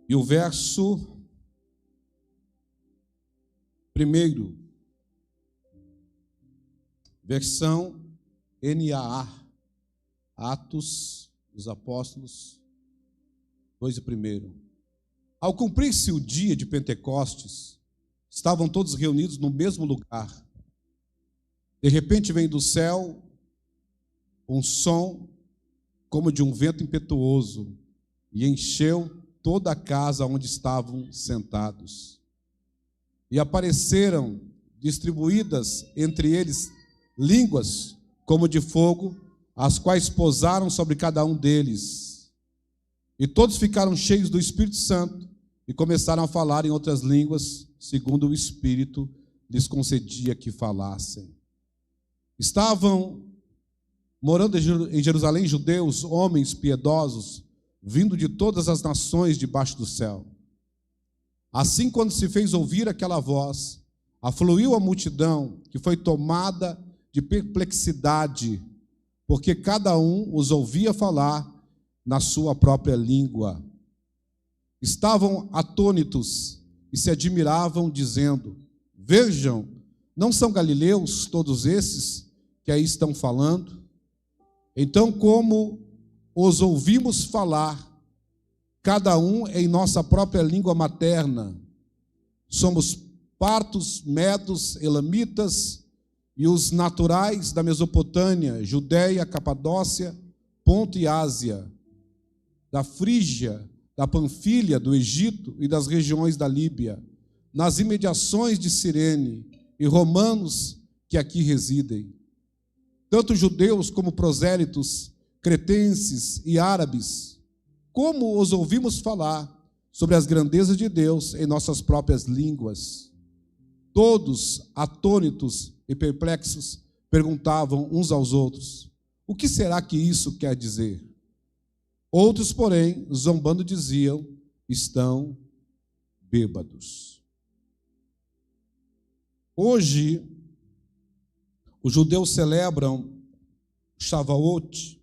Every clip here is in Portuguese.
E o verso 1, versão NAA, Atos dos Apóstolos 2:1. Ao cumprir-se o dia de Pentecostes, estavam todos reunidos no mesmo lugar. De repente vem do céu um som como de um vento impetuoso e encheu toda a casa onde estavam sentados. E apareceram distribuídas entre eles línguas como de fogo, as quais pousaram sobre cada um deles. E todos ficaram cheios do Espírito Santo e começaram a falar em outras línguas, segundo o Espírito lhes concedia que falassem. Estavam morando em Jerusalém judeus, homens piedosos, vindo de todas as nações debaixo do céu. Assim, quando se fez ouvir aquela voz, afluiu a multidão, que foi tomada de perplexidade, porque cada um os ouvia falar na sua própria língua. Estavam atônitos e se admiravam, dizendo: vejam, não são galileus todos esses que aí estão falando? Então, como os ouvimos falar, cada um em nossa própria língua materna, somos partos, medos, elamitas e os naturais da Mesopotâmia, Judéia, Capadócia, Ponto e Ásia, da Frígia, da Panfilha, do Egito e das regiões da Líbia, nas imediações de Cirene, e romanos que aqui residem. Tanto judeus como prosélitos, cretenses e árabes, como os ouvimos falar sobre as grandezas de Deus em nossas próprias línguas. Todos, atônitos e perplexos, perguntavam uns aos outros: o que será que isso quer dizer? Outros, porém, zombando, diziam: estão bêbados. Hoje, os judeus celebram Shavuot,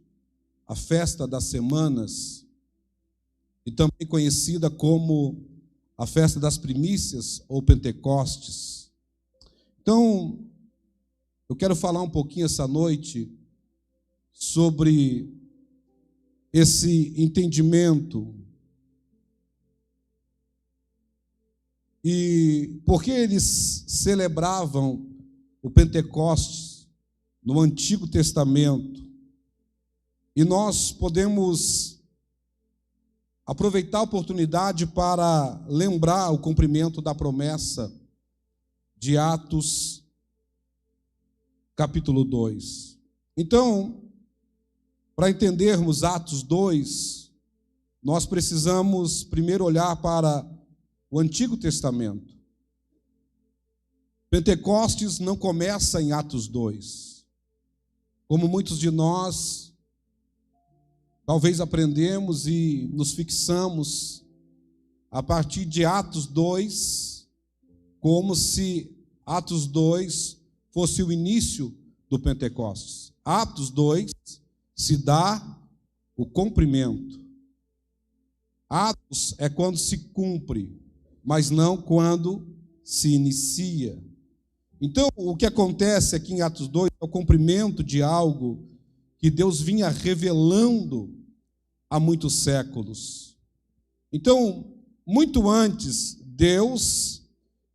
a festa das semanas, e também conhecida como a festa das primícias ou Pentecostes. Então, eu quero falar um pouquinho essa noite sobre esse entendimento e por que eles celebravam o Pentecostes no Antigo Testamento. E nós podemos aproveitar a oportunidade para lembrar o cumprimento da promessa de Atos, capítulo 2. Então, para entendermos Atos 2, nós precisamos primeiro olhar para o Antigo Testamento. Pentecostes não começa em Atos 2. Como muitos de nós, talvez aprendemos e nos fixamos a partir de Atos 2, como se Atos 2 fosse o início do Pentecostes. Atos 2 se dá o cumprimento. Atos é quando se cumpre, mas não quando se inicia. Então, o que acontece aqui em Atos 2 é o cumprimento de algo que Deus vinha revelando há muitos séculos. Então, muito antes, Deus,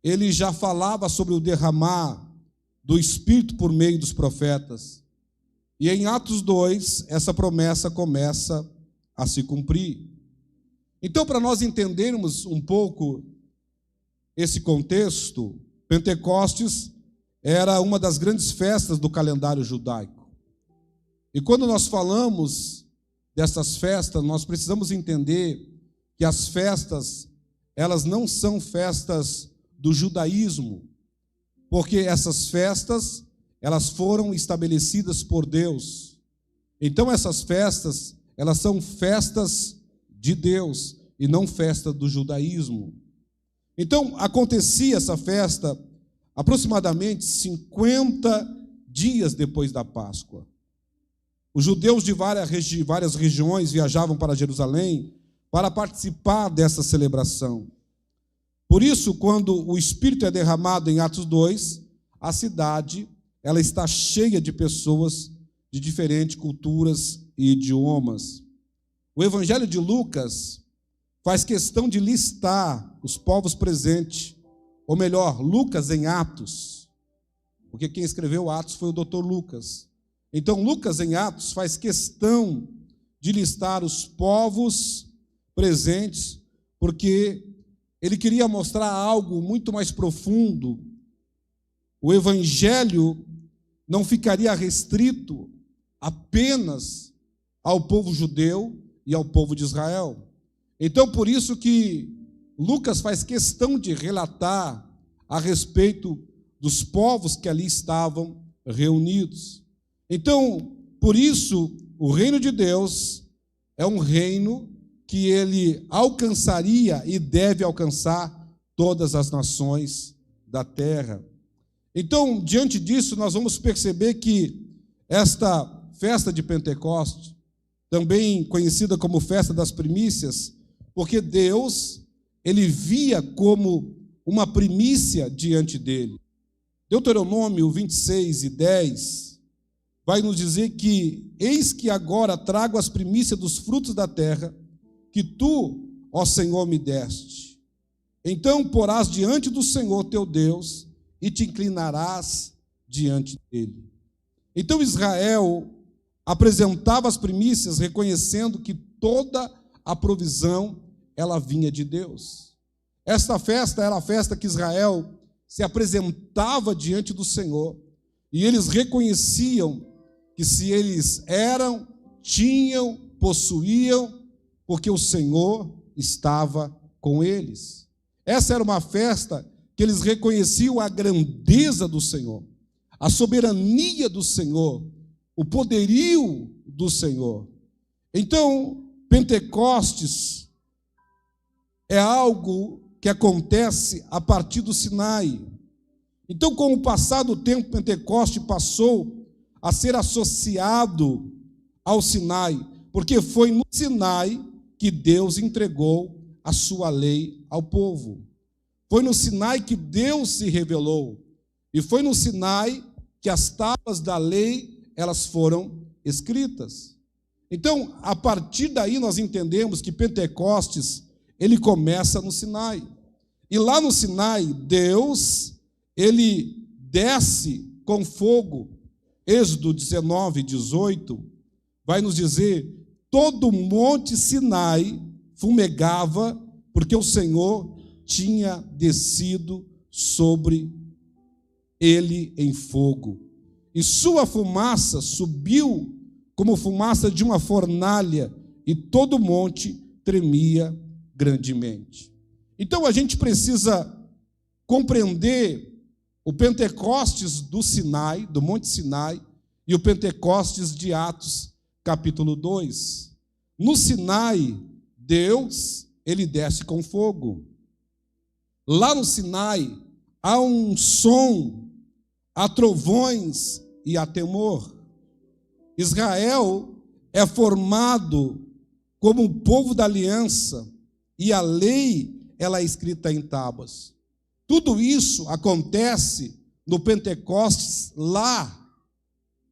ele já falava sobre o derramar do Espírito por meio dos profetas. E em Atos 2, essa promessa começa a se cumprir. Então, para nós entendermos um pouco esse contexto, Pentecostes era uma das grandes festas do calendário judaico. E quando nós falamos dessas festas, nós precisamos entender que as festas, elas não são festas do judaísmo, porque essas festas, elas foram estabelecidas por Deus. Então essas festas, elas são festas de Deus e não festa do judaísmo. Então acontecia essa festa aproximadamente 50 dias depois da Páscoa. Os judeus de várias regiões viajavam para Jerusalém para participar dessa celebração. Por isso, quando o Espírito é derramado em Atos 2, a cidade ela está cheia de pessoas de diferentes culturas e idiomas. O Evangelho de Lucas faz questão de listar os povos presentes, ou melhor, Lucas em Atos, porque quem escreveu Atos foi o Dr. Lucas. Então, Lucas em Atos faz questão de listar os povos presentes, porque ele queria mostrar algo muito mais profundo. O Evangelho não ficaria restrito apenas ao povo judeu e ao povo de Israel. Então, por isso que Lucas faz questão de relatar a respeito dos povos que ali estavam reunidos. Então, por isso, o reino de Deus é um reino que ele alcançaria e deve alcançar todas as nações da terra. Então, diante disso, nós vamos perceber que esta festa de Pentecostes, também conhecida como festa das primícias, porque Deus, ele via como uma primícia diante dele. Deuteronômio 26:10 vai nos dizer que: eis que agora trago as primícias dos frutos da terra, que tu, ó Senhor, me deste. Então porás diante do Senhor teu Deus, e te inclinarás diante dele. Então Israel apresentava as primícias, reconhecendo que toda a provisão, ela vinha de Deus. Esta festa era a festa que Israel se apresentava diante do Senhor, e eles reconheciam que se eles eram, tinham, possuíam, porque o Senhor estava com eles. Essa era uma festa que eles reconheciam a grandeza do Senhor, a soberania do Senhor, o poderio do Senhor. Então, Pentecostes é algo que acontece a partir do Sinai. Então, com o passar do tempo, Pentecostes passou a ser associado ao Sinai, porque foi no Sinai que Deus entregou a sua lei ao povo. Foi no Sinai que Deus se revelou, e foi no Sinai que as tábuas da lei, elas foram escritas. Então, a partir daí nós entendemos que Pentecostes, ele começa no Sinai. E lá no Sinai, Deus, ele desce com fogo. Êxodo 19:18 vai nos dizer: todo o monte Sinai fumegava, porque o Senhor tinha descido sobre ele em fogo. E sua fumaça subiu como fumaça de uma fornalha, e todo o monte tremia grandemente. Então a gente precisa compreender o Pentecostes do Sinai, do Monte Sinai, e o Pentecostes de Atos, capítulo 2. No Sinai, Deus, ele desce com fogo. Lá no Sinai, há um som, há trovões e há temor. Israel é formado como um povo da aliança, e a lei, ela é escrita em tábuas. Tudo isso acontece no Pentecostes, lá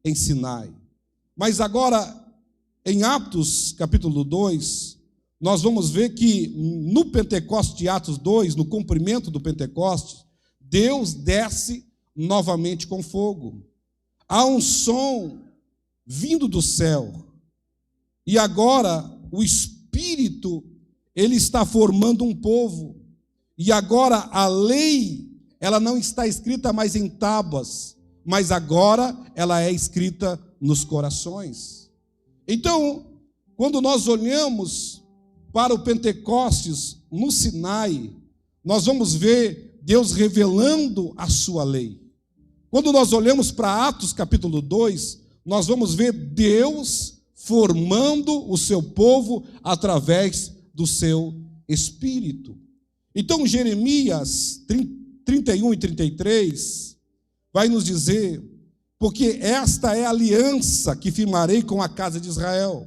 em Sinai. Mas agora, em Atos, capítulo 2, nós vamos ver que no Pentecostes de Atos 2, no cumprimento do Pentecostes, Deus desce novamente com fogo. Há um som vindo do céu. E agora o Espírito, ele está formando um povo. E agora a lei, ela não está escrita mais em tábuas, mas agora ela é escrita nos corações. Então, quando nós olhamos para o Pentecostes no Sinai, nós vamos ver Deus revelando a sua lei. Quando nós olhamos para Atos capítulo 2, nós vamos ver Deus formando o seu povo através do seu Espírito. Então, Jeremias 31:33 vai nos dizer: porque esta é a aliança que firmarei com a casa de Israel.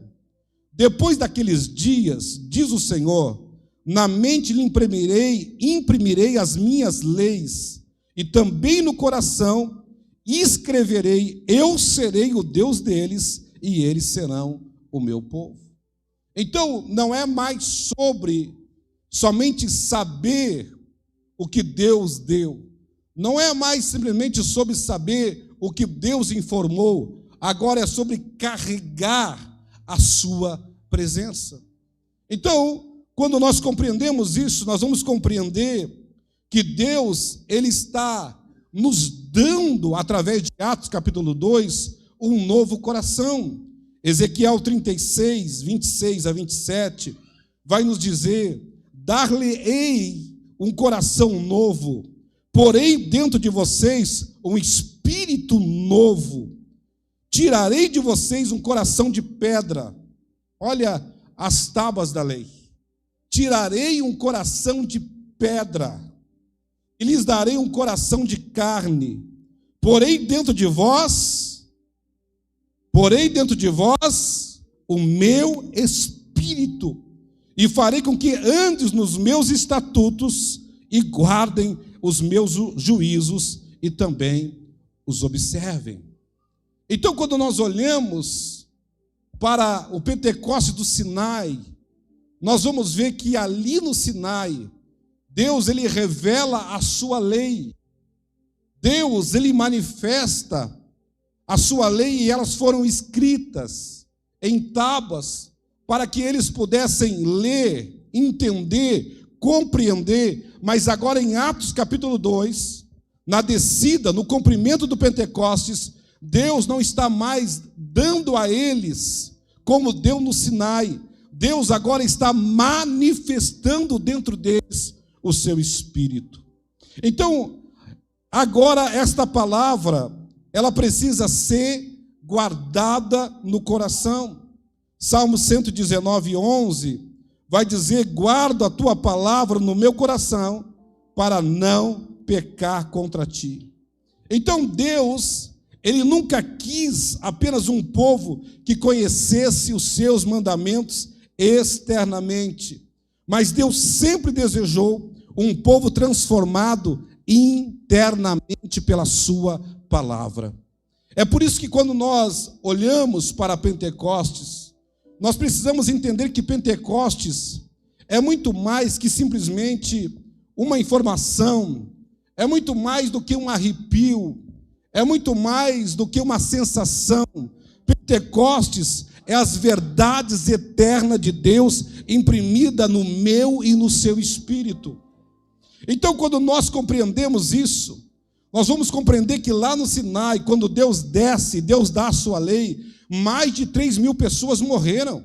Depois daqueles dias, diz o Senhor, na mente lhe imprimirei as minhas leis, e também no coração escreverei, eu serei o Deus deles, e eles serão o meu povo. Então, não é mais sobre somente saber o que Deus deu, não é mais simplesmente sobre saber o que Deus informou, agora é sobre carregar a sua presença. Então, quando nós compreendemos isso, nós vamos compreender que Deus, Ele está nos dando, através de Atos capítulo 2, um novo coração. Ezequiel 36, 26 a 27, vai nos dizer: dar-lhe-ei um coração novo, porei dentro de vocês um espírito novo, tirarei de vocês um coração de pedra, olha as tábuas da lei, tirarei um coração de pedra, e lhes darei um coração de carne, porei dentro de vós o meu espírito, e farei com que andes nos meus estatutos e guardem os meus juízos e também os observem. Então, quando nós olhamos para o Pentecostes do Sinai, nós vamos ver que ali no Sinai, Deus, Ele revela a sua lei. Deus, Ele manifesta a sua lei, e elas foram escritas em tábuas para que eles pudessem ler, entender, compreender. Mas agora em Atos capítulo 2, na descida, no cumprimento do Pentecostes, Deus não está mais dando a eles como deu no Sinai. Deus agora está manifestando dentro deles o seu Espírito. Então, agora esta palavra, ela precisa ser guardada no coração. Salmo 119, 11, vai dizer: guardo a tua palavra no meu coração, para não pecar contra ti. Então Deus, Ele nunca quis apenas um povo que conhecesse os seus mandamentos externamente, mas Deus sempre desejou um povo transformado internamente pela sua palavra. É por isso que quando nós olhamos para Pentecostes, nós precisamos entender que Pentecostes é muito mais que simplesmente uma informação, é muito mais do que um arrepio, é muito mais do que uma sensação. Pentecostes é as verdades eternas de Deus imprimida no meu e no seu espírito. Então, quando nós compreendemos isso, nós vamos compreender que lá no Sinai, quando Deus desce, Deus dá a sua lei, mais de 3.000 pessoas morreram.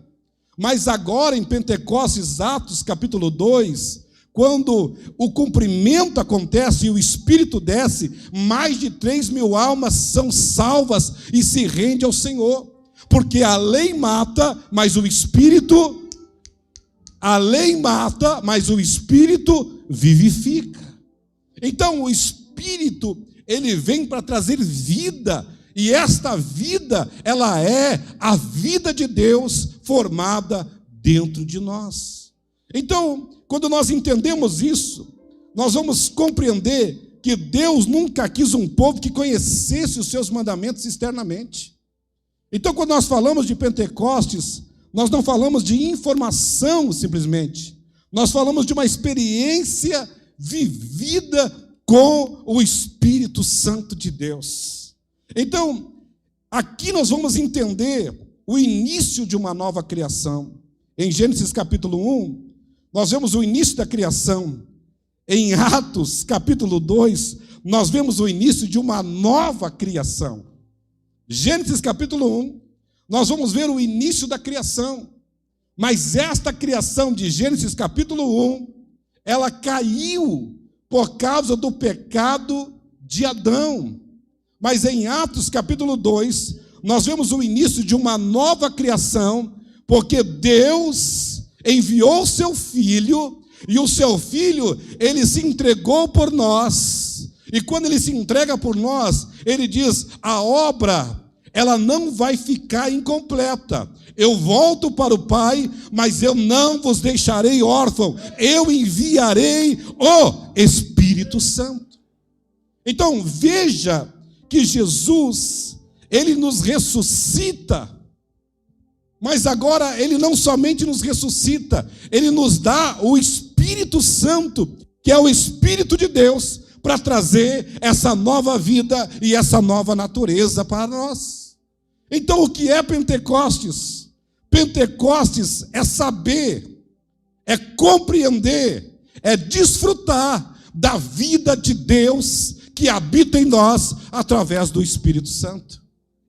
Mas agora em Pentecostes, Atos capítulo 2, quando o cumprimento acontece e o Espírito desce, mais de 3.000 almas são salvas e se rendem ao Senhor. Porque a lei mata, mas o Espírito vivifica. Então o Espírito, ele vem para trazer vida, e esta vida, ela é a vida de Deus formada dentro de nós. Então, quando nós entendemos isso, nós vamos compreender que Deus nunca quis um povo que conhecesse os seus mandamentos externamente. Então, quando nós falamos de Pentecostes, nós não falamos de informação simplesmente, nós falamos de uma experiência vivida com o Espírito Santo de Deus. Então, aqui nós vamos entender o início de uma nova criação. Em Gênesis capítulo 1, nós vemos o início da criação. Em Atos capítulo 2, nós vemos o início de uma nova criação. Gênesis capítulo 1, nós vamos ver o início da criação. Mas esta criação de Gênesis capítulo 1, ela caiu por causa do pecado de Adão. Mas em Atos capítulo 2, nós vemos o início de uma nova criação, porque Deus enviou o seu Filho, e o seu Filho, ele se entregou por nós. E quando ele se entrega por nós, ele diz: a obra, ela não vai ficar incompleta. Eu volto para o Pai, mas eu não vos deixarei órfão. Eu enviarei o Espírito Santo. Então veja que Jesus, ele nos ressuscita, mas agora ele não somente nos ressuscita, ele nos dá o Espírito Santo, que é o Espírito de Deus, para trazer essa nova vida e essa nova natureza para nós. Então o que é Pentecostes? Pentecostes é saber, é compreender, é desfrutar da vida de Deus que habita em nós através do Espírito Santo.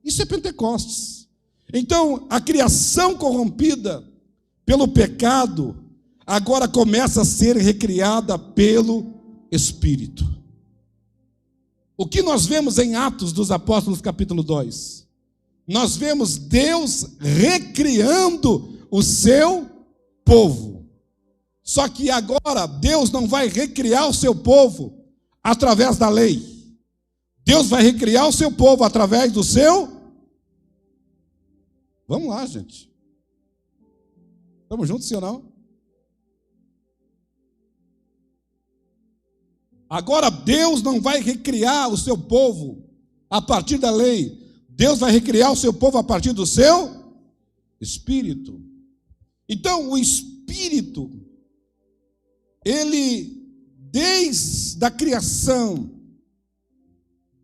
Isso é Pentecostes. Então, a criação corrompida pelo pecado agora começa a ser recriada pelo Espírito. O que nós vemos em Atos dos Apóstolos, capítulo 2? Nós vemos Deus recriando o seu povo. Só que agora Deus não vai recriar o seu povo através da lei. Deus vai recriar o seu povo através do seu... Vamos lá, gente. Estamos juntos, sim ou não? Agora Deus não vai recriar o seu povo a partir da lei. Deus vai recriar o seu povo a partir do seu Espírito. Então, o Espírito, ele, desde a criação,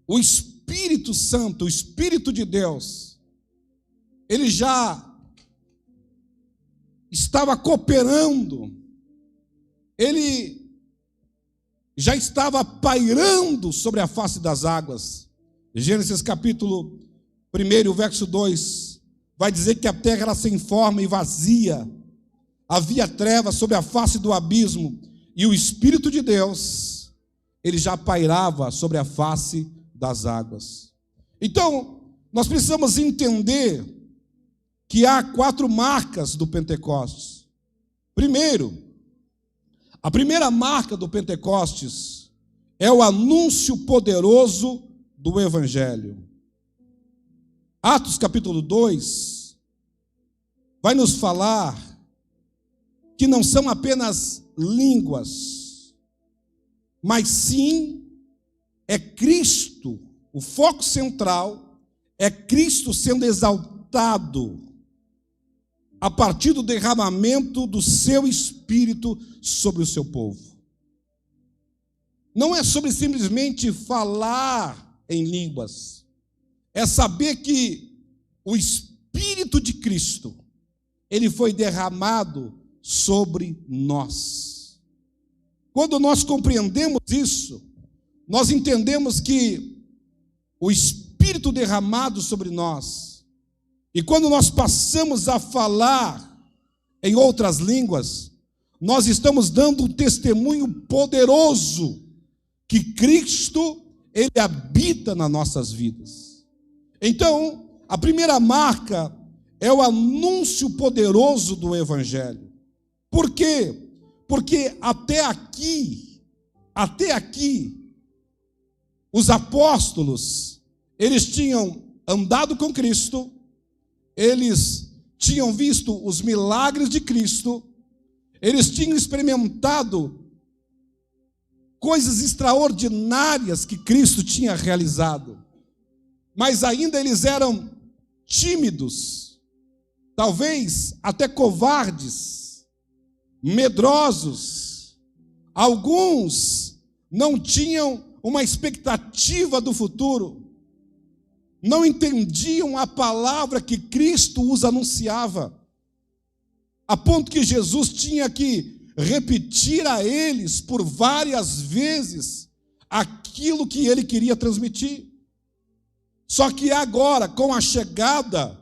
o Espírito Santo, o Espírito de Deus, ele já estava cooperando, ele já estava pairando sobre a face das águas. Gênesis capítulo 1, verso 2, vai dizer que a terra era sem forma e vazia, havia trevas sobre a face do abismo, e o Espírito de Deus, ele já pairava sobre a face das águas. Então, nós precisamos entender que há 4 marcas do Pentecostes. Primeiro, a primeira marca do Pentecostes é o anúncio poderoso do Evangelho. Atos capítulo 2 vai nos falar que não são apenas línguas, mas sim é Cristo, o foco central é Cristo sendo exaltado a partir do derramamento do seu Espírito sobre o seu povo. Não é sobre simplesmente falar em línguas, é saber que o Espírito de Cristo, ele foi derramado sobre nós. Quando nós compreendemos isso, nós entendemos que o Espírito derramado sobre nós, e quando nós passamos a falar em outras línguas, nós estamos dando um testemunho poderoso que Cristo, ele habita nas nossas vidas. Então, a primeira marca é o anúncio poderoso do Evangelho. Por quê? Porque até aqui, os apóstolos, eles tinham andado com Cristo, eles tinham visto os milagres de Cristo, eles tinham experimentado coisas extraordinárias que Cristo tinha realizado, mas ainda eles eram tímidos, talvez até covardes, medrosos. Alguns não tinham uma expectativa do futuro, não entendiam a palavra que Cristo os anunciava, a ponto que Jesus tinha que repetir a eles por várias vezes aquilo que ele queria transmitir. Só que agora, com a chegada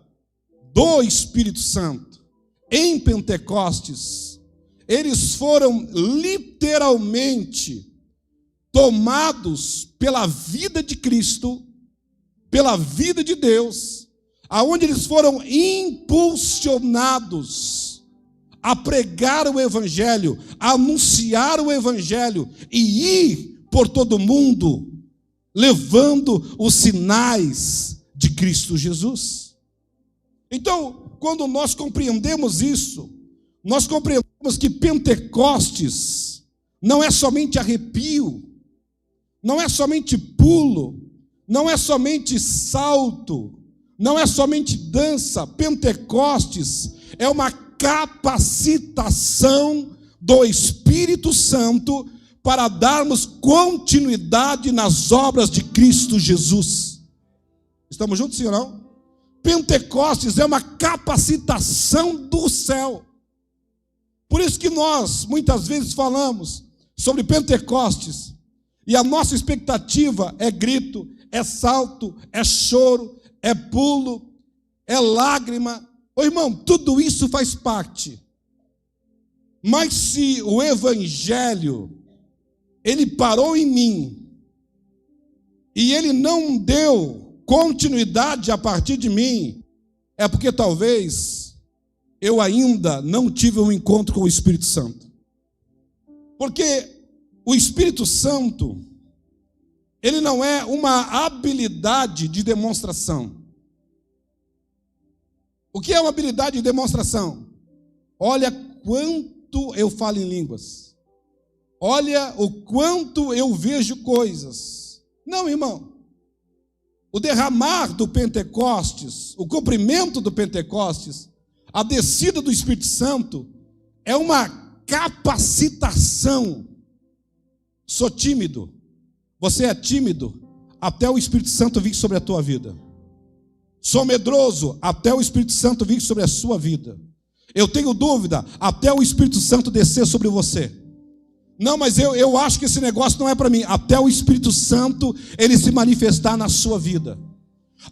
do Espírito Santo em Pentecostes, eles foram literalmente tomados pela vida de Cristo, pela vida de Deus, aonde eles foram impulsionados a pregar o Evangelho, a anunciar o Evangelho e ir por todo mundo, levando os sinais de Cristo Jesus. Então, quando nós compreendemos isso, nós compreendemos que Pentecostes não é somente arrepio, não é somente pulo, não é somente salto, não é somente dança. Pentecostes é uma capacitação do Espírito Santo para darmos continuidade nas obras de Cristo Jesus. Estamos juntos, sim ou não? Pentecostes é uma capacitação do céu. Por isso que nós, muitas vezes, falamos sobre Pentecostes, e a nossa expectativa é grito, é salto, é choro, é pulo, é lágrima. Ô irmão, tudo isso faz parte. Mas se o Evangelho, ele parou em mim, e ele não deu continuidade a partir de mim, é porque talvez eu ainda não tive um encontro com o Espírito Santo. Porque o Espírito Santo, ele não é uma habilidade de demonstração. O que é uma habilidade de demonstração? Olha quanto eu falo em línguas. Olha o quanto eu vejo coisas. Não, irmão. O derramar do Pentecostes, o cumprimento do Pentecostes, a descida do Espírito Santo, é uma capacitação. Sou tímido. Você é tímido até o Espírito Santo vir sobre a tua vida. Sou medroso até o Espírito Santo vir sobre a sua vida. Eu tenho dúvida até o Espírito Santo descer sobre você. Não, mas eu acho que esse negócio não é para mim. Até o Espírito Santo, ele se manifestar na sua vida.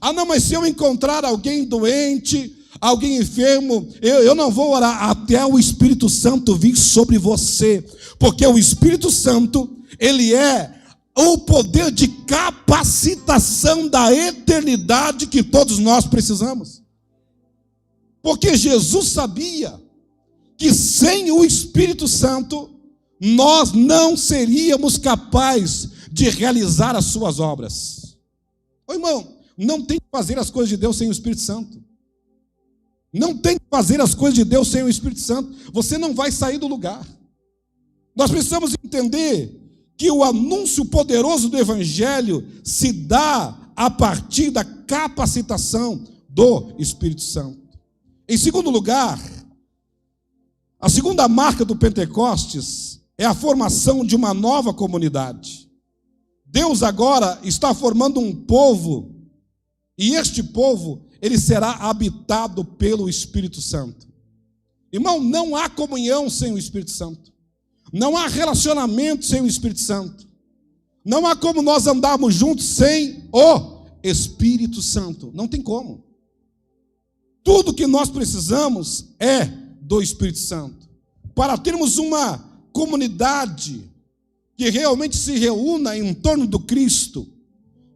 Ah, não, mas se eu encontrar alguém doente, alguém enfermo, eu não vou orar até o Espírito Santo vir sobre você. Porque o Espírito Santo, ele é o poder de capacitação da eternidade que todos nós precisamos. Porque Jesus sabia que sem o Espírito Santo, nós não seríamos capazes de realizar as suas obras. Ô irmão, não tem que fazer as coisas de Deus sem o Espírito Santo. Não tem que fazer as coisas de Deus sem o Espírito Santo. Você não vai sair do lugar. Nós precisamos entender que o anúncio poderoso do Evangelho se dá a partir da capacitação do Espírito Santo. Em segundo lugar, a segunda marca do Pentecostes é a formação de uma nova comunidade. Deus agora está formando um povo, e este povo, ele será habitado pelo Espírito Santo. Irmão, não há comunhão sem o Espírito Santo. Não há relacionamento sem o Espírito Santo. Não há como nós andarmos juntos sem o Espírito Santo. Não tem como. Tudo que nós precisamos é do Espírito Santo. Para termos uma comunidade que realmente se reúna em torno do Cristo,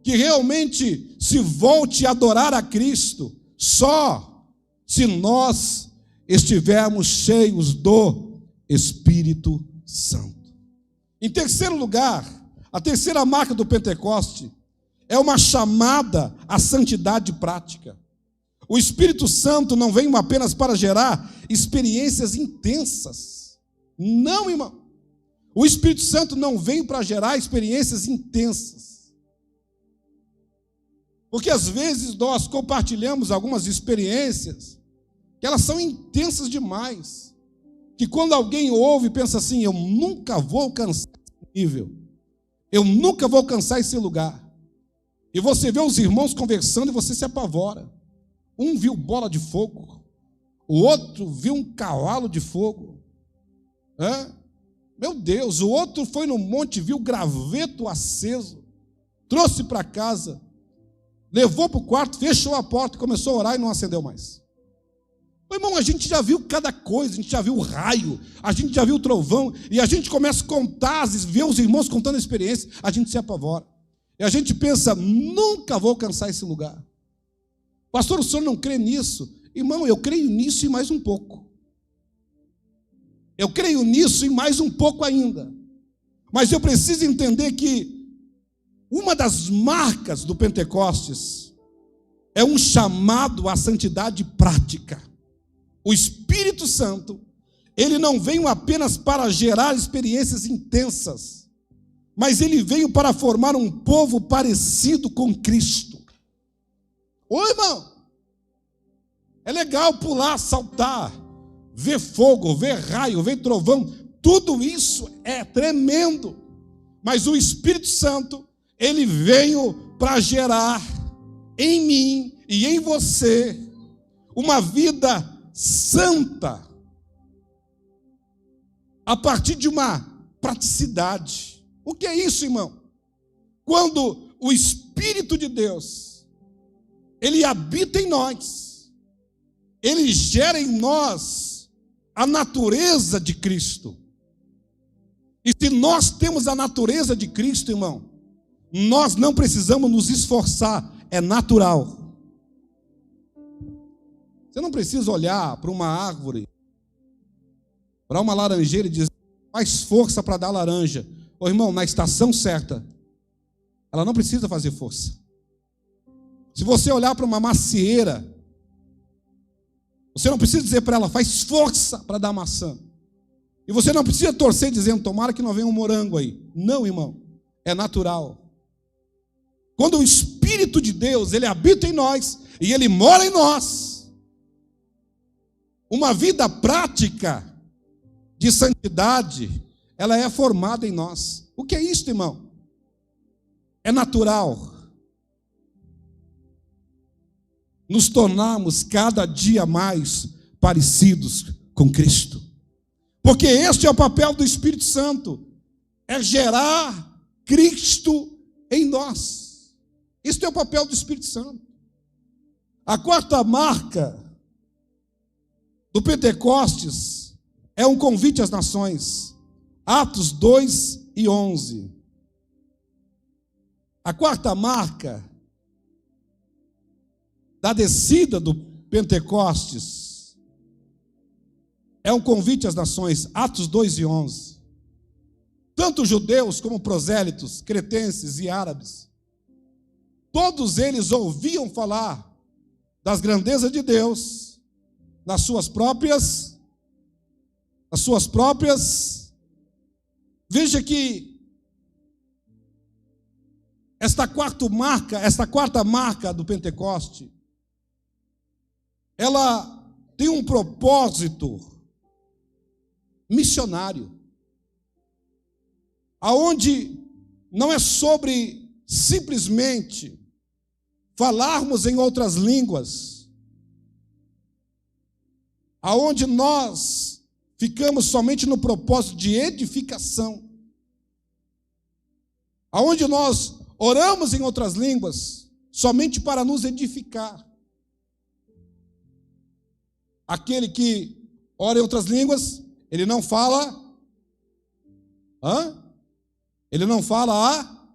que realmente se volte a adorar a Cristo, só se nós estivermos cheios do Espírito Santo. Em terceiro lugar, a terceira marca do Pentecoste é uma chamada à santidade prática. O Espírito Santo não vem apenas para gerar experiências intensas. Não, irmão. O Espírito Santo não vem para gerar experiências intensas. Porque às vezes nós compartilhamos algumas experiências que elas são intensas demais. Que quando alguém ouve, pensa assim, eu nunca vou alcançar esse nível. Eu nunca vou alcançar esse lugar. E você vê os irmãos conversando e você se apavora. Um viu bola de fogo, o outro viu um cavalo de fogo. Meu Deus, o outro foi no monte, viu graveto aceso, trouxe para casa, levou para o quarto, fechou a porta, começou a orar e não acendeu mais. Meu irmão, a gente já viu cada coisa, a gente já viu o raio, a gente já viu o trovão, e a gente começa a contar, ver os irmãos contando a experiência, a gente se apavora. E a gente pensa, nunca vou alcançar esse lugar. Pastor, o senhor não crê nisso? Irmão, eu creio nisso e mais um pouco. Eu creio nisso e mais um pouco ainda. Mas eu preciso entender que uma das marcas do Pentecostes é um chamado à santidade prática. O Espírito Santo, ele não veio apenas para gerar experiências intensas, mas ele veio para formar um povo parecido com Cristo. Ô irmão, é legal pular, saltar, ver fogo, ver raio, ver trovão, tudo isso é tremendo, mas o Espírito Santo, ele veio para gerar em mim e em você uma vida santa, a partir de uma praticidade. O que é isso, irmão? Quando o Espírito de Deus, ele habita em nós, ele gera em nós a natureza de Cristo. E se nós temos a natureza de Cristo, irmão, nós não precisamos nos esforçar, é natural. Você não precisa olhar para uma árvore, para uma laranjeira e dizer, faz força para dar laranja. Ô irmão, na estação certa, ela não precisa fazer força. Se você olhar para uma macieira, você não precisa dizer para ela, faz força para dar maçã. E você não precisa torcer dizendo, tomara que não venha um morango aí. Não, irmão, é natural. Quando o Espírito de Deus, ele habita em nós e ele mora em nós, uma vida prática de santidade, ela é formada em nós. O que é isso, irmão? É natural nos tornarmos cada dia mais parecidos com Cristo. Porque este é o papel do Espírito Santo, é gerar Cristo em nós. Este é o papel do Espírito Santo. A quarta marca do Pentecostes é um convite às nações. Atos 2:11. A quarta marca da descida do Pentecostes é um convite às nações. Atos 2:11. Tanto judeus como prosélitos, cretenses e árabes, todos eles ouviam falar das grandezas de Deus nas suas próprias. Veja que esta quarta marca do Pentecoste, ela tem um propósito missionário, aonde não é sobre simplesmente falarmos em outras línguas, aonde nós ficamos somente no propósito de edificação, aonde nós oramos em outras línguas somente para nos edificar. Aquele que ora em outras línguas, ele não fala, ele não fala a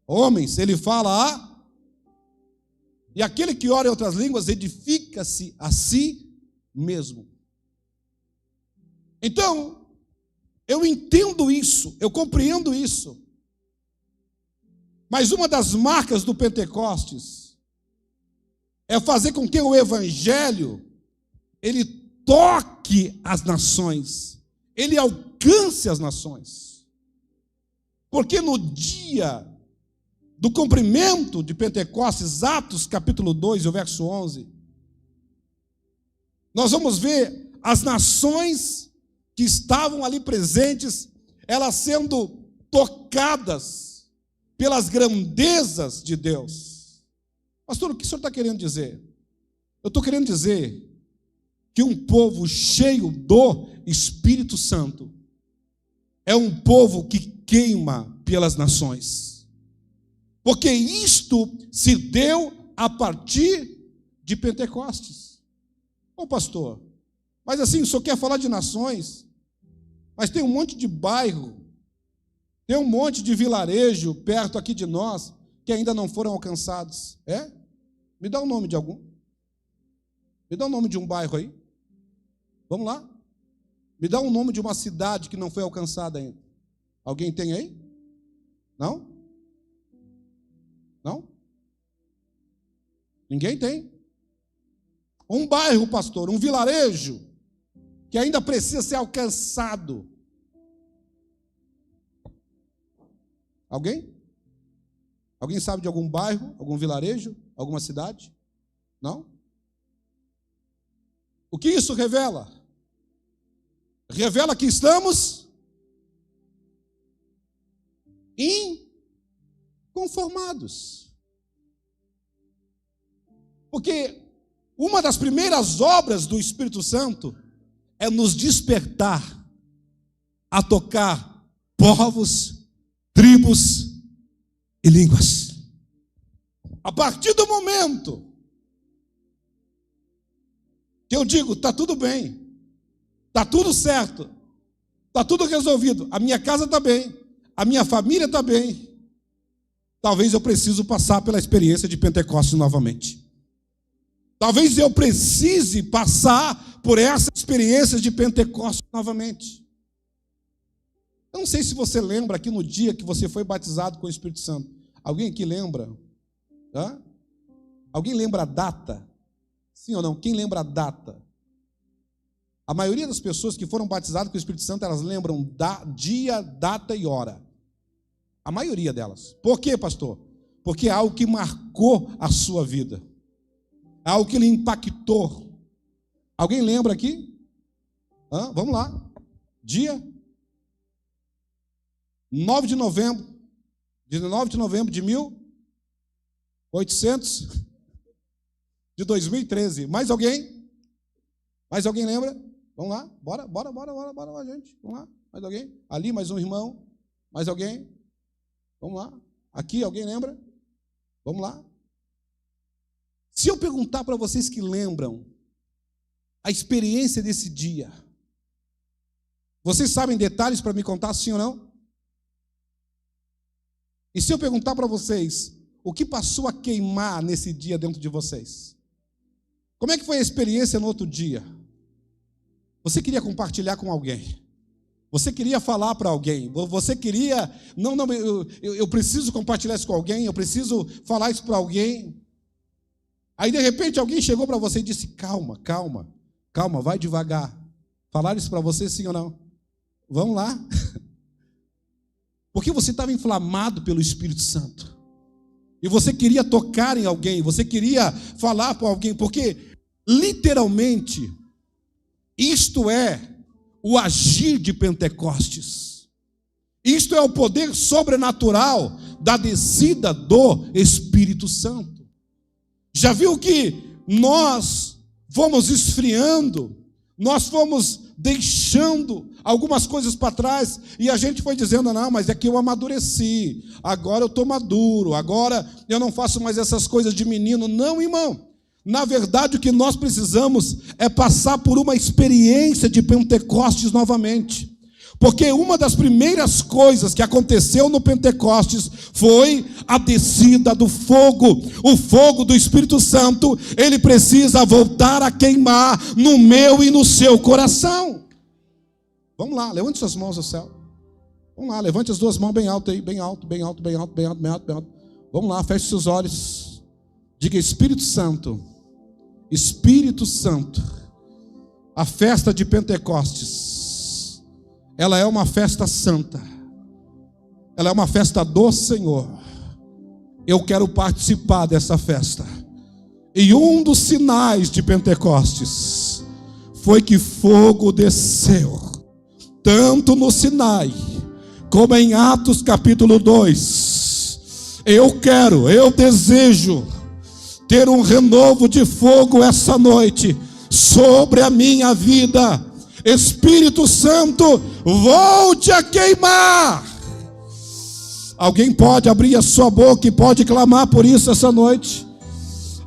homens, ele fala a. E aquele que ora em outras línguas edifica-se a si mesmo. Então, eu entendo isso, eu compreendo isso. Mas uma das marcas do Pentecostes é fazer com que o Evangelho, ele toque as nações, ele alcance as nações. Porque no dia do cumprimento de Pentecostes, Atos capítulo 2, o verso 11, nós vamos ver as nações que estavam ali presentes, elas sendo tocadas pelas grandezas de Deus. Pastor, o que o senhor está querendo dizer? Eu estou querendo dizer que um povo cheio do Espírito Santo é um povo que queima pelas nações. Porque isto se deu a partir de Pentecostes. Ô pastor, mas assim, o senhor quer falar de nações, mas tem um monte de bairro, tem um monte de vilarejo perto aqui de nós que ainda não foram alcançados. É? Me dá o nome de algum. Me dá o nome de um bairro aí. Vamos lá. Me dá o nome de uma cidade que não foi alcançada ainda. Alguém tem aí? Não? Não? Ninguém tem. Um bairro, pastor, um vilarejo, que ainda precisa ser alcançado. Alguém? Alguém sabe de algum bairro, algum vilarejo, alguma cidade? Não? O que isso revela? Revela que estamos inconformados. Porque uma das primeiras obras do Espírito Santo é nos despertar a tocar povos, tribos e línguas. A partir do momento que eu digo, está tudo bem, está tudo certo, está tudo resolvido, a minha casa está bem, a minha família está bem, talvez eu preciso passar pela experiência de Pentecostes novamente. Talvez eu precise passar por essa experiência de Pentecostes novamente. Eu não sei se você lembra aqui no dia que você foi batizado com o Espírito Santo. Alguém aqui lembra? Hã? Alguém lembra a data? Sim ou não? Quem lembra a data? A maioria das pessoas que foram batizadas com o Espírito Santo, elas lembram dia, data e hora. A maioria delas. Por quê, pastor? Porque é algo que marcou a sua vida. É algo que lhe impactou. Alguém lembra aqui? Vamos lá. Dia 19 de novembro de 1800 de 2013. Mais alguém? Mais alguém lembra? Vamos lá. Bora, gente. Vamos lá. Mais alguém? Ali, mais um irmão. Mais alguém? Vamos lá. Aqui, alguém lembra? Vamos lá. Se eu perguntar para vocês que lembram a experiência desse dia, vocês sabem detalhes para me contar, sim ou não? E se eu perguntar para vocês o que passou a queimar nesse dia dentro de vocês? Como é que foi a experiência no outro dia? Você queria compartilhar com alguém? Você queria falar para alguém? Você queria... eu preciso compartilhar isso com alguém, eu preciso falar isso para alguém. Aí, de repente, alguém chegou para você e disse, calma, vai devagar. Falaram isso para você, sim ou não? Vamos lá. Porque você estava inflamado pelo Espírito Santo. E você queria tocar em alguém, você queria falar para alguém, porque, literalmente, isto é o agir de Pentecostes. Isto é o poder sobrenatural da descida do Espírito Santo. Já viu que nós fomos esfriando, nós fomos deixando algumas coisas para trás, e a gente foi dizendo, não, mas é que eu amadureci, agora eu estou maduro, agora eu não faço mais essas coisas de menino. Não, irmão. Na verdade, o que nós precisamos é passar por uma experiência de Pentecostes novamente. Porque uma das primeiras coisas que aconteceu no Pentecostes foi a descida do fogo. O fogo do Espírito Santo, ele precisa voltar a queimar no meu e no seu coração. Vamos lá, levante suas mãos ao céu. Vamos lá, levante as duas mãos bem alto aí, bem alto. Vamos lá, feche seus olhos. Diga, Espírito Santo, a festa de Pentecostes, ela é uma festa santa, ela é uma festa do Senhor. Eu quero participar dessa festa. E um dos sinais de Pentecostes foi que fogo desceu, tanto no Sinai, como em Atos capítulo 2. Eu desejo ter um renovo de fogo essa noite sobre a minha vida. Espírito Santo, volte a queimar. Alguém pode abrir a sua boca e pode clamar por isso essa noite?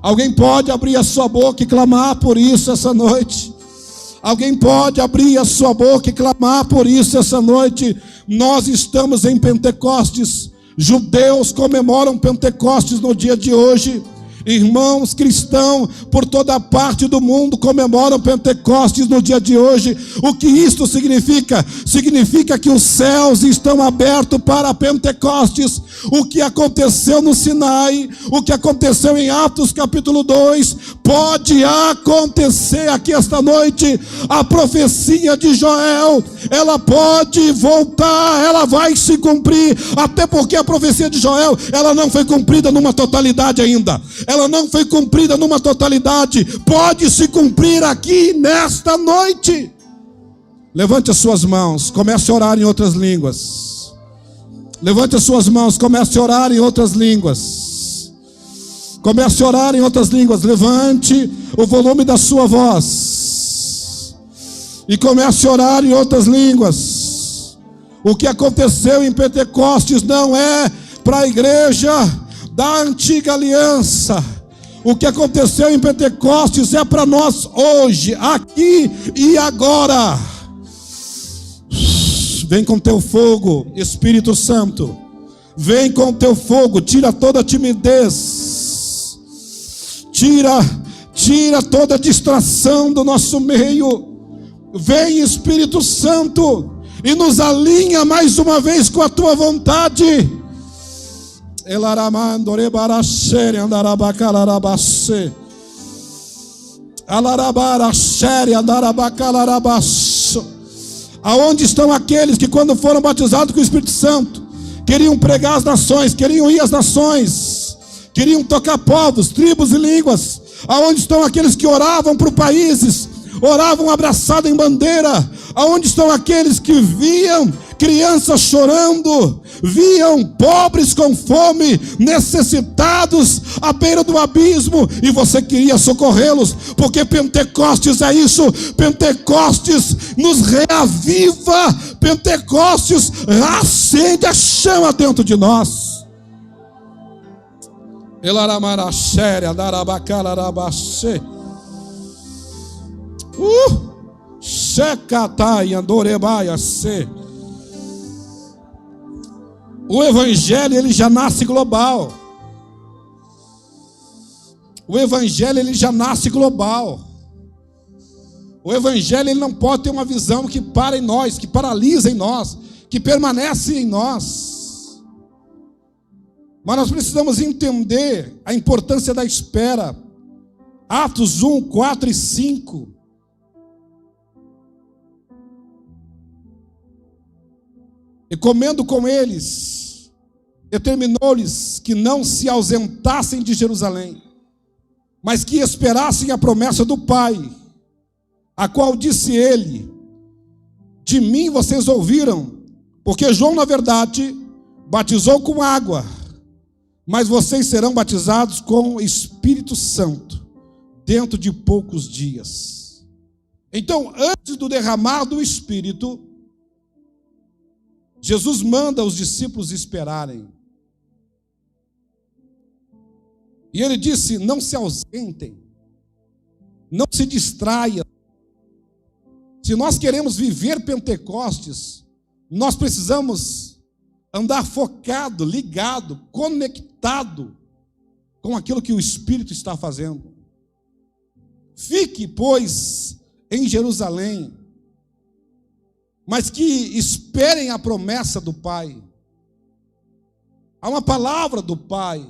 Alguém pode abrir a sua boca e clamar por isso essa noite? Alguém pode abrir a sua boca e clamar por isso essa noite? Nós estamos em Pentecostes. Judeus comemoram Pentecostes no dia de hoje. Irmãos cristãos por toda parte do mundo comemoram Pentecostes no dia de hoje. O que isto significa? Significa significa que os céus estão abertos para Pentecostes. O que aconteceu no Sinai, o que aconteceu em Atos capítulo 2, pode acontecer aqui esta noite. A profecia de Joel, ela pode voltar, ela vai se cumprir, até porque a profecia de Joel, ela não foi cumprida numa totalidade ainda, ela não foi cumprida numa totalidade, pode se cumprir aqui nesta noite. Levante as suas mãos, comece a orar em outras línguas. Levante as suas mãos, comece a orar em outras línguas. Comece a orar em outras línguas. Levante o volume da sua voz e comece a orar em outras línguas. O que aconteceu em Pentecostes não é para a igreja da antiga aliança. O que aconteceu em Pentecostes é para nós hoje, aqui e agora. Vem com teu fogo, Espírito Santo. Vem com teu fogo, tira toda a timidez. Tira toda a distração do nosso meio. Vem, Espírito Santo, e nos alinha mais uma vez com a tua vontade. Aonde estão aqueles que, quando foram batizados com o Espírito Santo, queriam pregar as nações, queriam ir às nações, queriam tocar povos, tribos e línguas? Aonde estão aqueles que oravam por países, oravam abraçados em bandeira? Aonde estão aqueles que viam crianças chorando, viam pobres com fome, necessitados à beira do abismo, e você queria socorrê-los? Porque Pentecostes é isso. Pentecostes nos reaviva, Pentecostes acende a chama dentro de nós. O evangelho, ele já nasce global. O evangelho, ele já nasce global. O evangelho, ele não pode ter uma visão que para em nós, que paralisa em nós, que permanece em nós. Mas nós precisamos entender a importância da espera. Atos 1, 4 e 5. E comendo com eles, determinou-lhes que não se ausentassem de Jerusalém, mas que esperassem a promessa do Pai, a qual disse ele: de mim vocês ouviram, porque João, na verdade, batizou com água, mas vocês serão batizados com o Espírito Santo dentro de poucos dias. Então, antes do derramar do Espírito, Jesus manda os discípulos esperarem. E ele disse: não se ausentem, não se distraiam. Se nós queremos viver Pentecostes, nós precisamos andar focado, ligado, conectado com aquilo que o Espírito está fazendo. Fique, pois, em Jerusalém, mas que esperem a promessa do Pai. Há uma palavra do Pai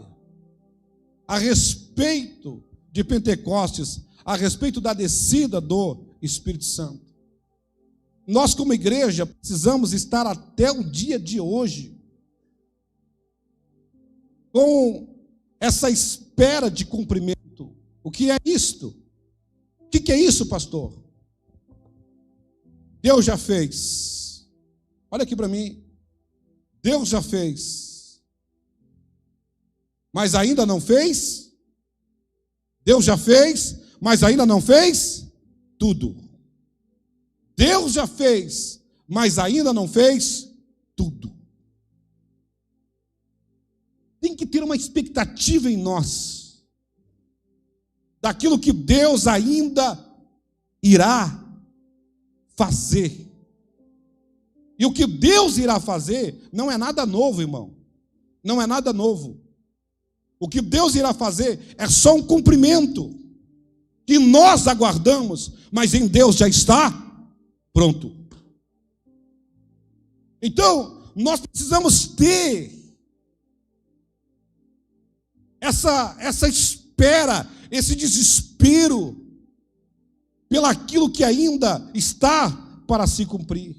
a respeito de Pentecostes, a respeito da descida do Espírito Santo. Nós, como igreja, precisamos estar até o dia de hoje com essa espera de cumprimento. O que é isto? O que é isso, pastor? Deus já fez. Olha aqui para mim. Deus já fez. Mas ainda não fez? Deus já fez, mas ainda não fez tudo. Deus já fez, mas ainda não fez tudo. Tem que ter uma expectativa em nós daquilo que Deus ainda irá fazer. E o que Deus irá fazer não é nada novo, irmão. Não é nada novo. O que Deus irá fazer é só um cumprimento que nós aguardamos, mas em Deus já está pronto. Então, nós precisamos ter essa espera, esse desespero pelaquilo que ainda está para se cumprir.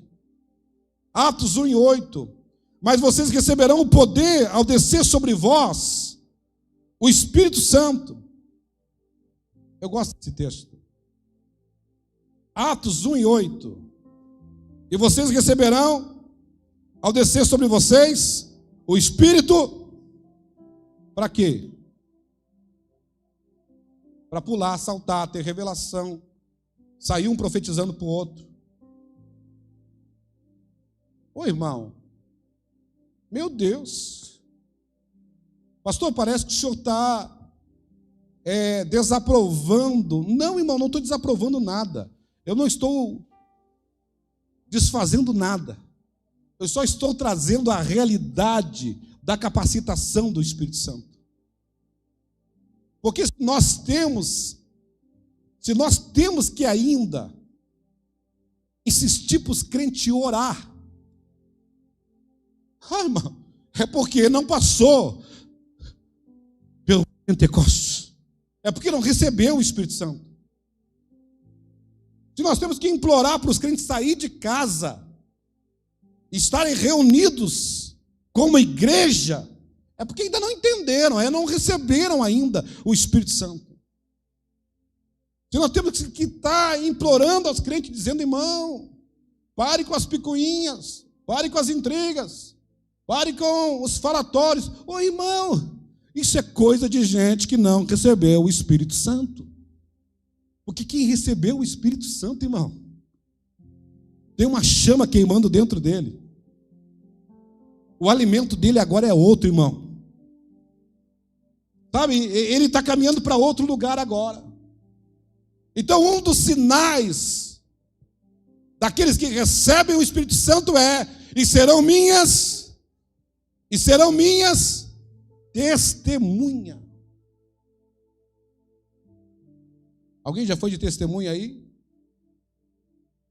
Atos 1:8. Mas vocês receberão o poder ao descer sobre vós o Espírito Santo. Eu gosto desse texto. Atos 1:8. E vocês receberão ao descer sobre vocês o Espírito. Para quê? Para pular, saltar, ter revelação, sair um profetizando para o outro. Ô irmão, meu Deus, pastor, parece que o senhor está desaprovando. Não, irmão, não estou desaprovando nada. Eu não estou desfazendo nada. Eu só estou trazendo a realidade da capacitação do Espírito Santo. Porque se nós temos que ainda insistir para os crentes orar, irmão, é porque não passou pelo Pentecostes. É porque não recebeu o Espírito Santo. Se nós temos que implorar para os crentes sair de casa, estarem reunidos como igreja, é porque ainda não entenderam, não receberam ainda o Espírito Santo. Se nós temos que estar implorando aos crentes, dizendo: irmão, pare com as picuinhas, pare com as intrigas, pare com os falatórios. Ô irmão, isso é coisa de gente que não recebeu o Espírito Santo. Porque quem recebeu o Espírito Santo, irmão, tem uma chama queimando dentro dele. O alimento dele agora é outro, irmão. Sabe, ele está caminhando para outro lugar agora. Então, um dos sinais daqueles que recebem o Espírito Santo e serão minhas testemunha. Alguém já foi de testemunha aí?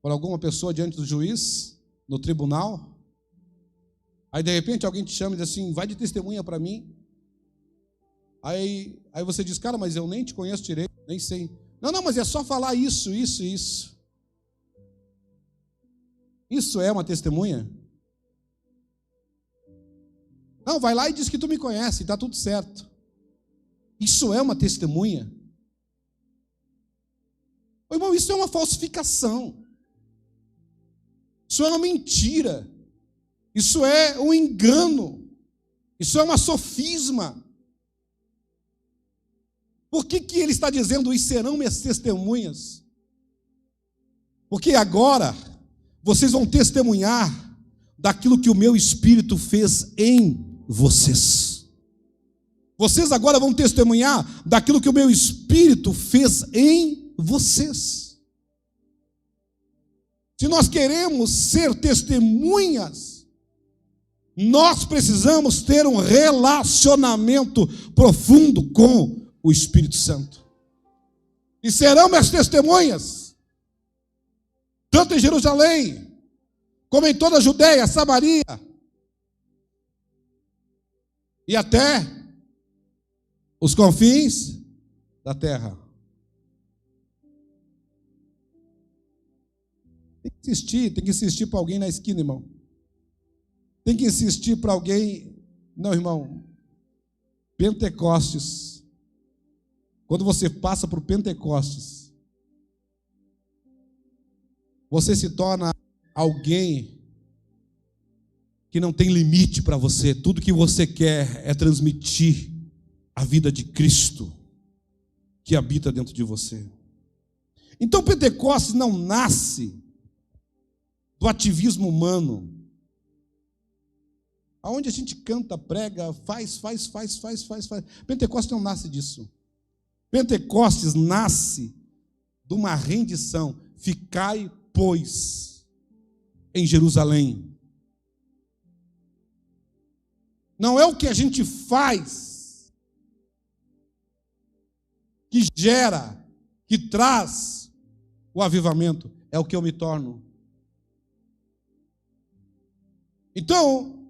Por alguma pessoa diante do juiz, no tribunal? Aí de repente alguém te chama e diz assim: vai de testemunha para mim. Aí você diz: cara, mas eu nem te conheço direito, nem sei. Não, mas é só falar isso. Isso é uma testemunha? Não, vai lá e diz que tu me conhece, está tudo certo. Isso é uma testemunha? Ô, irmão, isso é uma falsificação. Isso é uma mentira. Isso é um engano. Isso é uma sofisma. Por que ele está dizendo: e serão minhas testemunhas? Porque agora vocês vão testemunhar daquilo que o meu Espírito fez em vocês. Vocês agora vão testemunhar daquilo que o meu Espírito fez em vocês. Se nós queremos ser testemunhas, nós precisamos ter um relacionamento profundo com o Espírito Santo. E serão minhas testemunhas, tanto em Jerusalém, como em toda a Judeia, Samaria, e até os confins da terra. Tem que insistir para alguém na esquina, irmão. Tem que insistir para alguém. Não, irmão. Pentecostes. Quando você passa por Pentecostes, você se torna alguém que não tem limite para você. Tudo que você quer é transmitir a vida de Cristo que habita dentro de você. Então Pentecostes não nasce do ativismo humano, aonde a gente canta, prega, faz. Pentecostes não nasce disso. Pentecostes nasce de uma rendição. Ficai, pois, em Jerusalém. Não é o que a gente faz que gera, que traz o avivamento, é o que eu me torno. Então,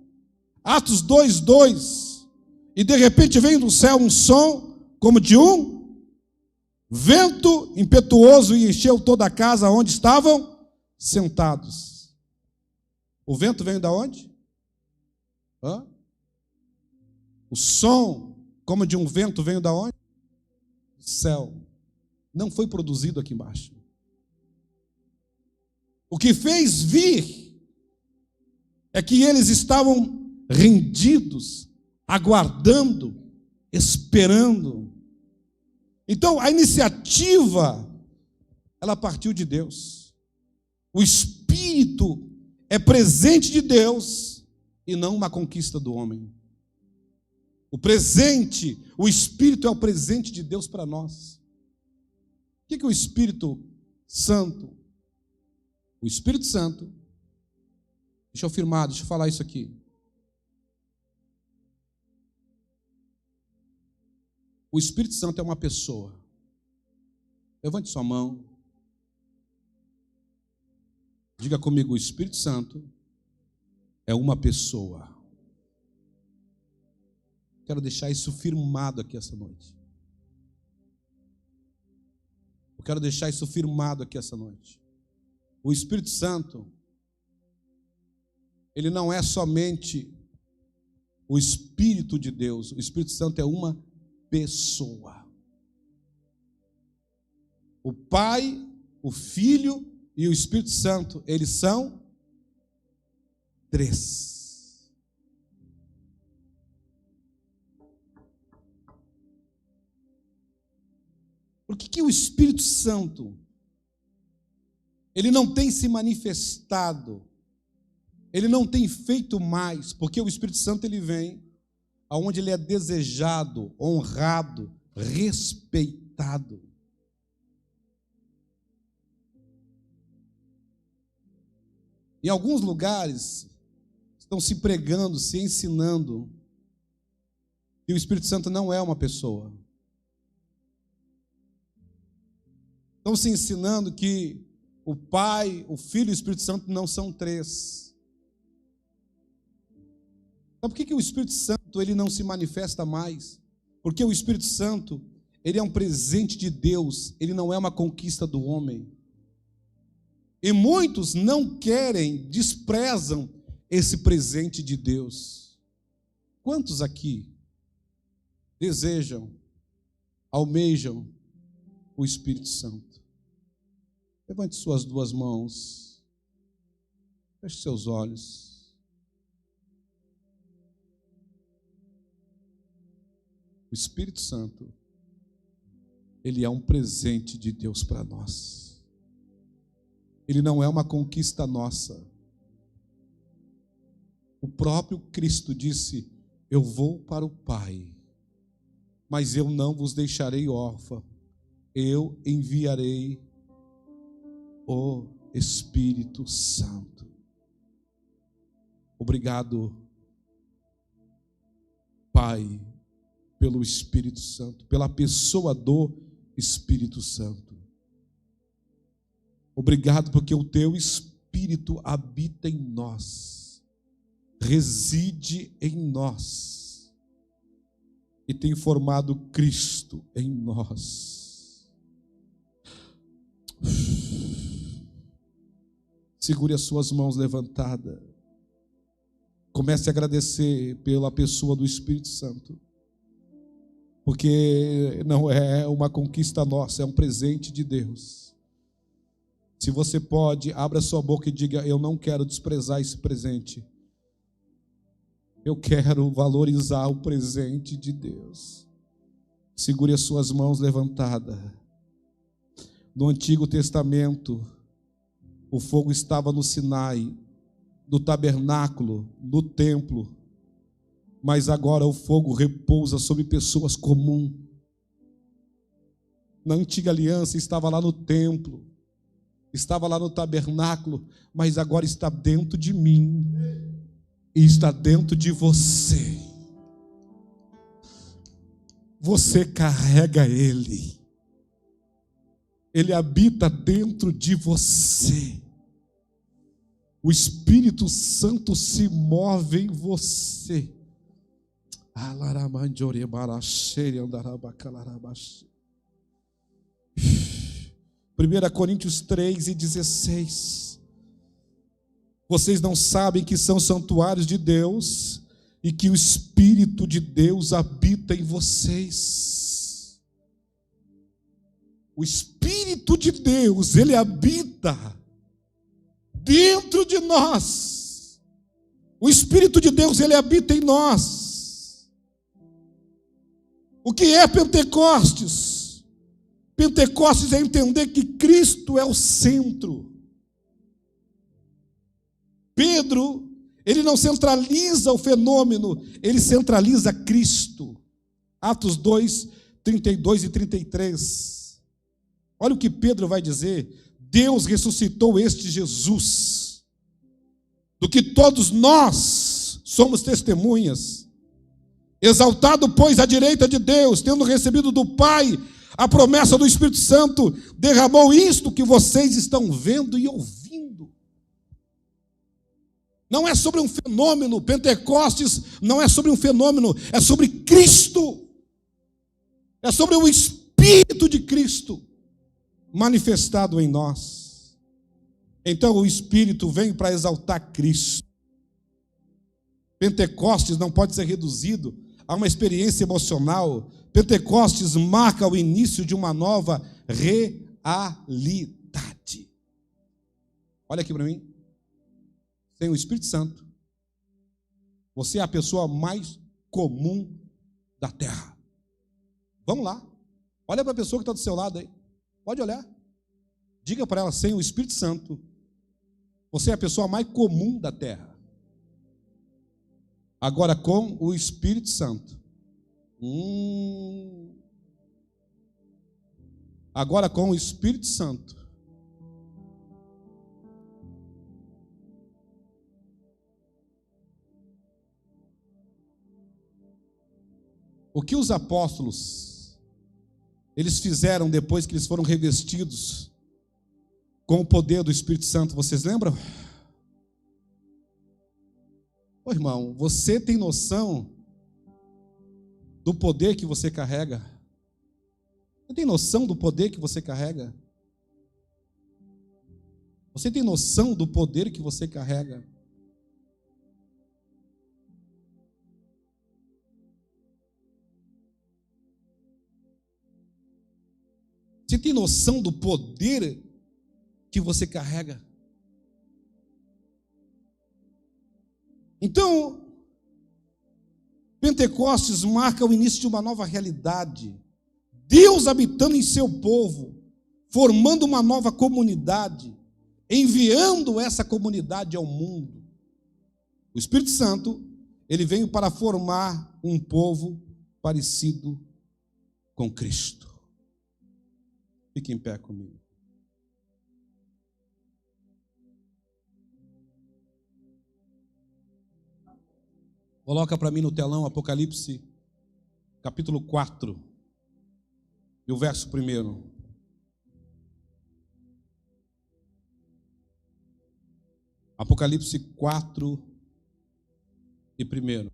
Atos 2:2, e de repente veio do céu um som como de um vento impetuoso e encheu toda a casa onde estavam sentados. O vento veio da onde? O som como de um vento veio da onde? Do céu. Não foi produzido aqui embaixo. O que fez vir é que eles estavam rendidos, aguardando, esperando. Então, a iniciativa, ela partiu de Deus. O Espírito é presente de Deus e não uma conquista do homem. O presente, o Espírito é o presente de Deus para nós. O que é o Espírito Santo? O Espírito Santo, deixa eu afirmar, deixa eu falar isso aqui. O Espírito Santo é uma pessoa. Levante sua mão. Diga comigo, o Espírito Santo é uma pessoa. Quero deixar isso firmado aqui essa noite. Eu quero deixar isso firmado aqui essa noite. O Espírito Santo, ele não é somente o Espírito de Deus. O Espírito Santo é uma pessoa. O Pai, o Filho e o Espírito Santo, eles são três. Por que o Espírito Santo, ele não tem se manifestado, ele não tem feito mais? Porque o Espírito Santo, ele vem aonde ele é desejado, honrado, respeitado. Em alguns lugares, estão se pregando, se ensinando que o Espírito Santo não é uma pessoa. Estão se ensinando que o Pai, o Filho e o Espírito Santo não são três. Então, por que o Espírito Santo ele não se manifesta mais? Porque o Espírito Santo, ele é um presente de Deus, ele não é uma conquista do homem. E muitos não querem, desprezam esse presente de Deus. Quantos aqui desejam, almejam o Espírito Santo? Levante suas duas mãos, feche seus olhos. O Espírito Santo, ele é um presente de Deus para nós. Ele não é uma conquista nossa. O próprio Cristo disse: eu vou para o Pai, mas eu não vos deixarei órfão, eu enviarei o Espírito Santo. Obrigado, Pai, pelo Espírito Santo, pela pessoa do Espírito Santo. Obrigado porque o teu Espírito habita em nós, reside em nós e tem formado Cristo em nós. Segure as suas mãos levantadas. Comece a agradecer pela pessoa do Espírito Santo. Porque não é uma conquista nossa, é um presente de Deus. Se você pode, abra sua boca e diga: eu não quero desprezar esse presente. Eu quero valorizar o presente de Deus. Segure as suas mãos levantadas. No Antigo Testamento, o fogo estava no Sinai, no tabernáculo, no templo. Mas agora o fogo repousa sobre pessoas comuns. Na antiga aliança estava lá no templo, estava lá no tabernáculo, mas agora está dentro de mim e está dentro de você. Você carrega Ele. Ele habita dentro de você. o Espírito Santo se move em você. 1 Coríntios 3:16. Vocês não sabem que são santuários de Deus e que o Espírito de Deus habita em vocês. O Espírito de Deus, ele habita dentro de nós. O Espírito de Deus, ele habita em nós. O que é Pentecostes? Pentecostes é entender que Cristo é o centro. Pedro, ele não centraliza o fenômeno, ele centraliza Cristo. Atos 2, 32 e 33. Olha o que Pedro vai dizer: Deus ressuscitou este Jesus, do que todos nós somos testemunhas. Exaltado, pois, à direita de Deus, tendo recebido do Pai a promessa do Espírito Santo, derramou isto que vocês estão vendo e ouvindo. Não é sobre um fenômeno. Pentecostes não é sobre um fenômeno, é sobre Cristo. É sobre o Espírito de Cristo manifestado em nós. Então o Espírito vem para exaltar Cristo. Pentecostes não pode ser reduzido a uma experiência emocional. Pentecostes marca o início de uma nova realidade. Olha aqui para mim. Sem o Espírito Santo, você é a pessoa mais comum da terra. Vamos lá. Olha para a pessoa que está do seu lado aí. Pode olhar. Diga para ela: sem o Espírito Santo, você é a pessoa mais comum da terra. Agora, com o Espírito Santo. Agora, com o Espírito Santo, o que os apóstolos, eles fizeram depois que eles foram revestidos com o poder do Espírito Santo, vocês lembram? Ô irmão, você tem noção do poder que você carrega? Você tem noção do poder que você carrega? Você tem noção do poder que você carrega? Você tem noção do poder que você carrega? Então, Pentecostes marca o início de uma nova realidade. Deus habitando em seu povo, formando uma nova comunidade, enviando essa comunidade ao mundo. O Espírito Santo, ele veio para formar um povo parecido com Cristo. Fique em pé comigo. Coloca para mim no telão Apocalipse, capítulo 4, e o verso 1. Apocalipse 4 e 1.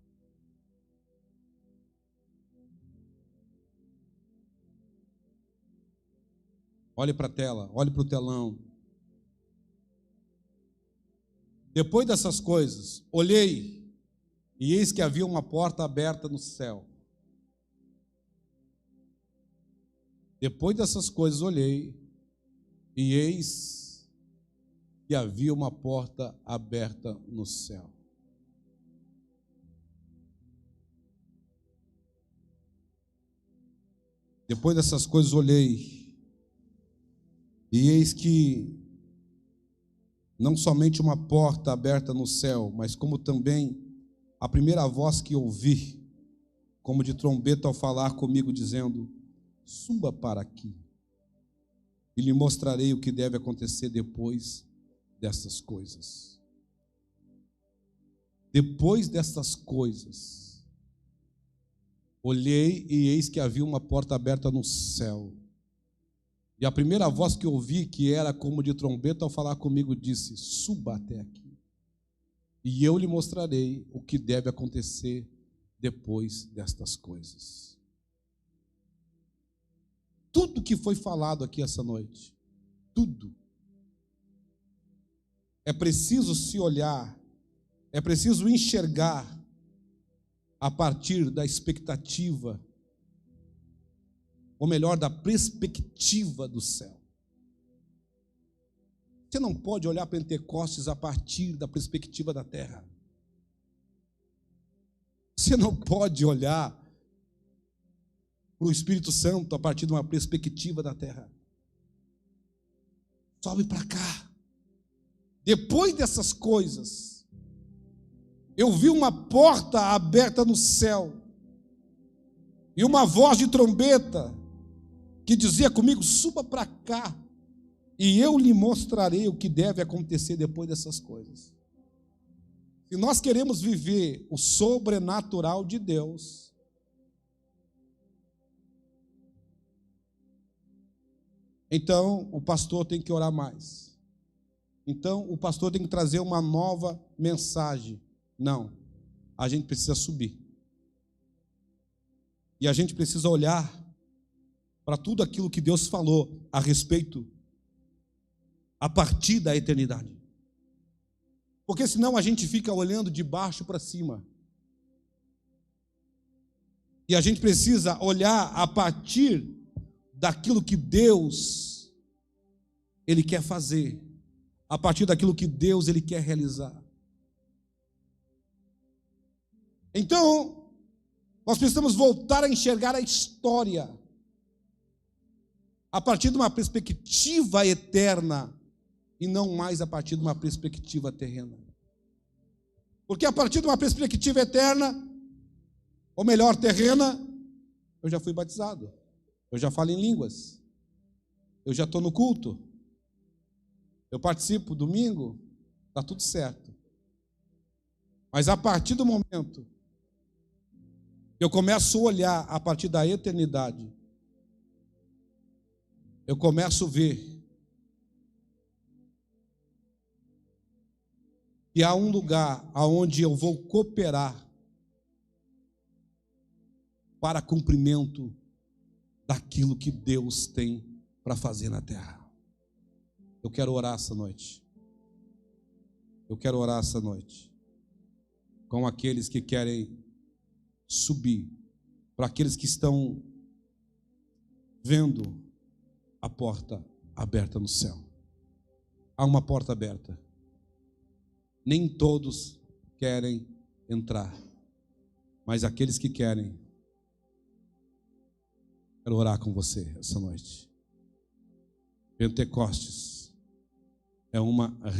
Olhe para a tela, olhe para o telão. Depois dessas coisas, olhei, e eis que havia uma porta aberta no céu. Depois dessas coisas, olhei, e eis que havia uma porta aberta no céu. Depois dessas coisas, olhei, e eis que não somente uma porta aberta no céu, mas como também a primeira voz que ouvi, como de trombeta ao falar comigo, dizendo: suba para aqui, e lhe mostrarei o que deve acontecer depois dessas coisas. Depois dessas coisas, olhei e eis que havia uma porta aberta no céu. E a primeira voz que ouvi, que era como de trombeta ao falar comigo, disse: suba até aqui. e eu lhe mostrarei o que deve acontecer depois destas coisas. Tudo que foi falado aqui essa noite, tudo, é preciso se olhar, é preciso enxergar a partir da expectativa, ou melhor, da perspectiva do céu. Você não pode olhar Pentecostes a partir da perspectiva da terra. Você não pode olhar para o Espírito Santo a partir de uma perspectiva da terra. Sobe para cá. Depois dessas coisas, eu vi uma porta aberta no céu e uma voz de trombeta que dizia comigo: suba para cá e eu lhe mostrarei o que deve acontecer depois dessas coisas. Se nós queremos viver o sobrenatural de Deus, então o pastor tem que orar mais. Então o pastor tem que trazer uma nova mensagem. Não, a gente precisa subir. E a gente precisa olhar para tudo aquilo que Deus falou a respeito, a partir da eternidade. Porque senão a gente fica olhando de baixo para cima. E a gente precisa olhar a partir daquilo que Deus, Ele quer fazer. A partir daquilo que Deus, Ele quer realizar. Então, nós precisamos voltar a enxergar a história a partir de uma perspectiva eterna e não mais a partir de uma perspectiva terrena. Porque a partir de uma perspectiva eterna, ou melhor, terrena, eu já fui batizado, eu já falo em línguas, eu já estou no culto, eu participo domingo, está tudo certo. Mas a partir do momento que eu começo a olhar a partir da eternidade, eu começo a ver que há um lugar aonde eu vou cooperar para cumprimento daquilo que Deus tem para fazer na terra. Eu quero orar essa noite. Eu quero orar essa noite com aqueles que querem subir, para aqueles que estão vendo a porta aberta no céu. Há uma porta aberta. Nem todos querem entrar, mas aqueles que querem, quero orar com você essa noite. Pentecostes é uma